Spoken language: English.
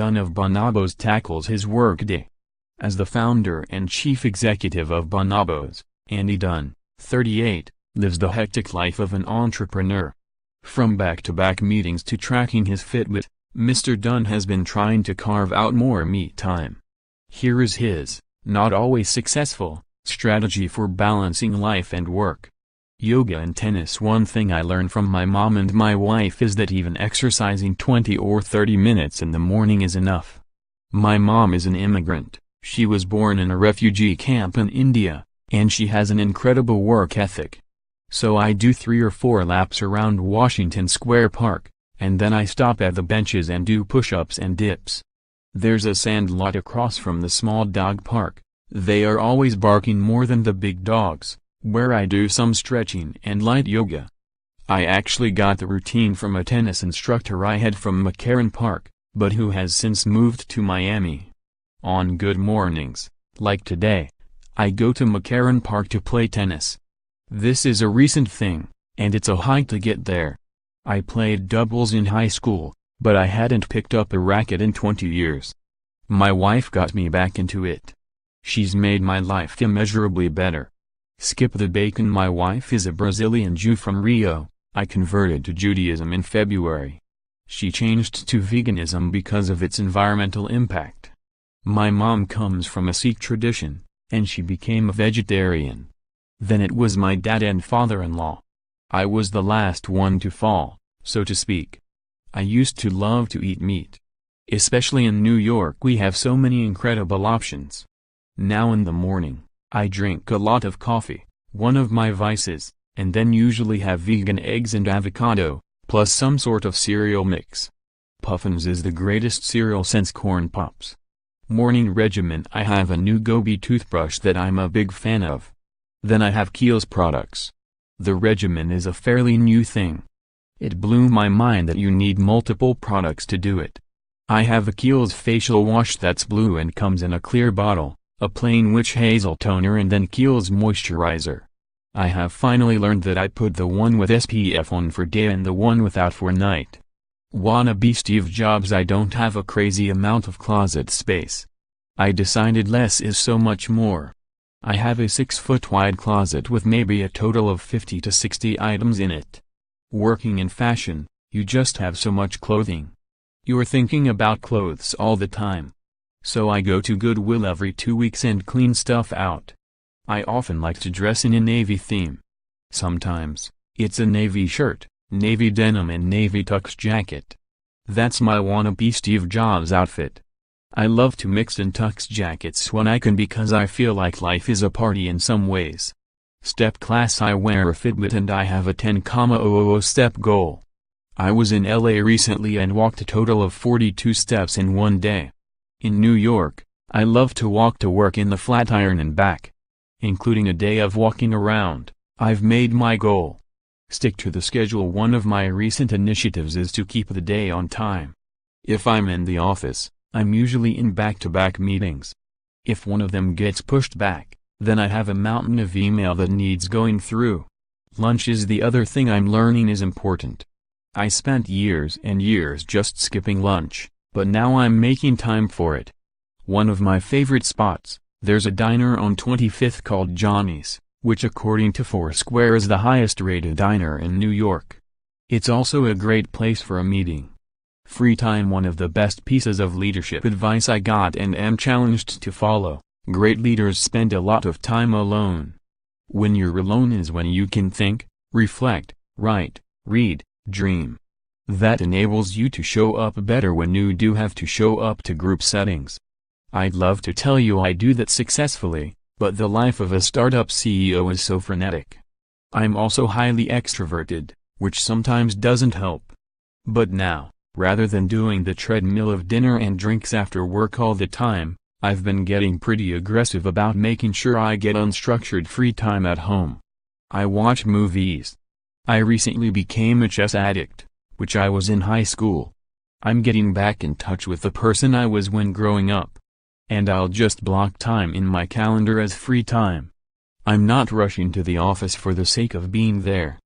Dunn of Bonobos tackles his workday. As the founder and chief executive of Bonobos, Andy Dunn, 38, lives the hectic life of an entrepreneur. From back-to-back meetings to tracking his Fitbit, Mr. Dunn has been trying to carve out more me time. Here is his, not always successful, strategy for balancing life and work. Yoga and tennis. One thing I learned from my mom and my wife is that even exercising 20 or 30 minutes in the morning is enough. My mom is an immigrant. She was born in a refugee camp in India, and she has an incredible work ethic. So I do 3 or 4 laps around Washington Square Park, and then I stop at the benches and do push-ups and dips. There's a sandlot across from the small dog park. They are always barking more than the big dogs, where I do some stretching and light yoga. I actually got the routine from a tennis instructor I had from McCarran Park, but who has since moved to Miami. On good mornings, like today, I go to McCarran Park to play tennis. This is a recent thing, and it's a hike to get there. I played doubles in high school, but I hadn't picked up a racket in 20 years. My wife got me back into it. She's made my life immeasurably better. Skip the bacon. My wife is a Brazilian Jew from Rio. I converted to Judaism in February. She changed to veganism because of its environmental impact. My mom comes from a Sikh tradition, and she became a vegetarian. Then it was my dad and father-in-law. I was the last one to fall, so to speak. I used to love to eat meat. Especially in New York we have so many incredible options. Now in the morning, I drink a lot of coffee, one of my vices, and then usually have vegan eggs and avocado, plus some sort of cereal mix. Puffins is the greatest cereal since Corn Pops. Morning regimen. I have a new Gobi toothbrush that I'm a big fan of. Then I have Kiehl's products. The regimen is a fairly new thing. It blew my mind that you need multiple products to do it. I have a Kiehl's facial wash that's blue and comes in a clear bottle, a plain witch hazel toner, and then Kiehl's moisturizer. I have finally learned that I put the one with SPF on for day and the one without for night. Wanna be Steve Jobs. I don't have a crazy amount of closet space. I decided less is so much more. I have a 6-foot wide closet with maybe a total of 50 to 60 items in it. Working in fashion, you just have so much clothing. You're thinking about clothes all the time. So I go to Goodwill every 2 weeks and clean stuff out. I often like to dress in a navy theme. Sometimes, it's a navy shirt, navy denim and navy tux jacket. That's my wannabe Steve Jobs outfit. I love to mix in tux jackets when I can because I feel like life is a party in some ways. Step class. I wear a Fitbit and I have a 10,000 step goal. I was in LA recently and walked a total of 42 steps in one day. In New York, I love to walk to work in the Flatiron and back. Including a day of walking around, I've made my goal. Stick to the schedule. One of my recent initiatives is to keep the day on time. If I'm in the office, I'm usually in back-to-back meetings. If one of them gets pushed back, then I have a mountain of email that needs going through. Lunch is the other thing I'm learning is important. I spent years and years just skipping lunch, but now I'm making time for it. One of my favorite spots, there's a diner on 25th called Johnny's, which according to Foursquare is the highest rated diner in New York. It's also a great place for a meeting. Free time. One of the best pieces of leadership advice I got and am challenged to follow: great leaders spend a lot of time alone. When you're alone is when you can think, reflect, write, read, dream. That enables you to show up better when you do have to show up to group settings. I'd love to tell you I do that successfully, but the life of a startup CEO is so frenetic. I'm also highly extroverted, which sometimes doesn't help. But now, rather than doing the treadmill of dinner and drinks after work all the time, I've been getting pretty aggressive about making sure I get unstructured free time at home. I watch movies. I recently became a chess addict, which I was in high school. I'm getting back in touch with the person I was when growing up. And I'll just block time in my calendar as free time. I'm not rushing to the office for the sake of being there.